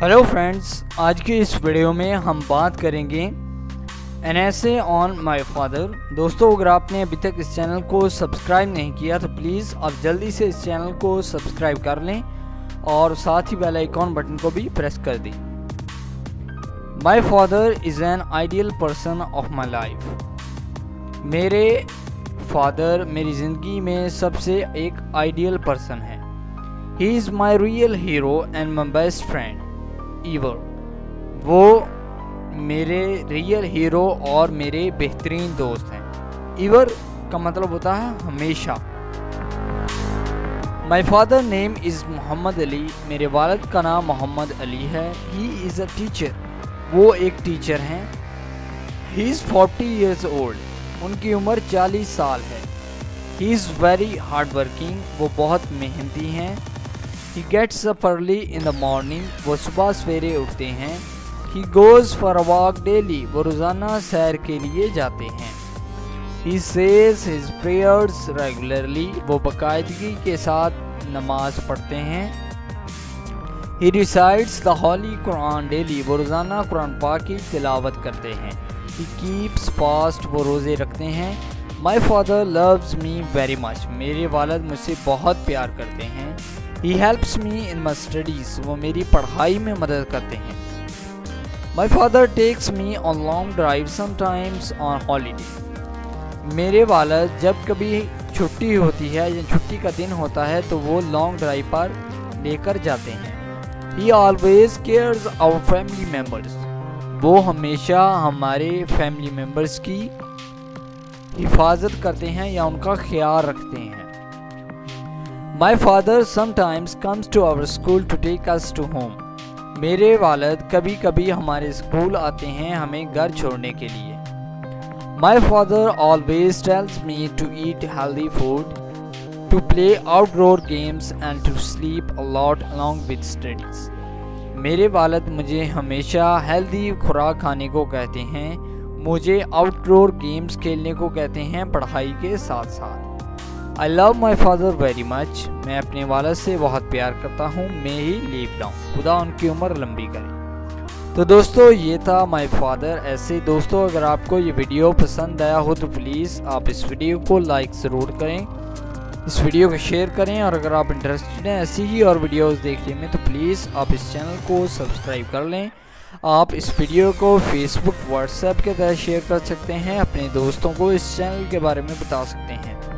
Hello friends, आज की इस वीडियो में हम बात करेंगे an essay on my father. दोस्तों, अगर आपने अभी तक इस चैनल को सब्सक्राइब नहीं किया तो प्लीज़ आप जल्दी से इस चैनल को सब्सक्राइब कर लें और साथ ही बेल आइकॉन बटन को भी प्रेस कर दें। My father is an ideal person of my life. मेरे फादर मेरी ज़िंदगी में सबसे एक आइडियल पर्सन है। He is my real hero and my best friend ever. वो मेरे रियल हीरो और मेरे बेहतरीन दोस्त हैं। ईवर का मतलब होता है हमेशा। My father name is Mohammad Ali. मेरे वालिद का नाम मोहम्मद अली है। He is a teacher. वो एक टीचर हैं। He is 40 years old। उनकी उम्र 40 साल है। He is very hard working. वो बहुत मेहनती हैं। He gets up early in the morning। वो सुबह सवेरे उठते हैं। He goes for a walk daily। वो रोज़ाना सैर के लिए जाते हैं। He says his prayers regularly। वो बाकायदगी के साथ नमाज पढ़ते हैं। He recites the Holy Quran daily। वो रोज़ाना कुरान पाक की तिलावत करते हैं। He keeps fast। वो रोज़े रखते हैं। My father loves me very much। मेरे वालिद मुझसे बहुत प्यार करते हैं। He helps me in my studies। वो मेरी पढ़ाई में मदद करते हैं। My father takes me on long drives sometimes on holiday। मेरे वालिद जब कभी छुट्टी होती है या छुट्टी का दिन होता है तो वो लॉन्ग ड्राइव पर लेकर जाते हैं। He always cares our family members। वो हमेशा हमारे फैमिली मेम्बर्स की हिफाजत करते हैं या उनका ख्याल रखते हैं। My father sometimes comes to our school to take us to home। मेरे वालिद कभी कभी हमारे स्कूल आते हैं हमें घर छोड़ने के लिए। My father always tells me to eat healthy food, to play outdoor games and to sleep a lot along with studies। मेरे वालिद मुझे हमेशा हेल्दी खुराक खाने को कहते हैं, मुझे आउटडोर गेम्स खेलने को कहते हैं पढ़ाई के साथ साथ। I love my father very much। मैं अपने वालिद से बहुत प्यार करता हूँ। मैं ही लीव लाऊँ, खुदा उनकी उम्र लंबी करे। तो दोस्तों, ये था माय फादर। ऐसे दोस्तों, अगर आपको ये वीडियो पसंद आया हो तो प्लीज़ आप इस वीडियो को लाइक ज़रूर करें, इस वीडियो को शेयर करें और अगर आप इंटरेस्टेड हैं ऐसी ही और वीडियोस देखने में तो प्लीज़ आप इस चैनल को सब्सक्राइब कर लें। आप इस वीडियो को फेसबुक व्हाट्सएप के तहत शेयर कर सकते हैं, अपने दोस्तों को इस चैनल के बारे में बता सकते हैं।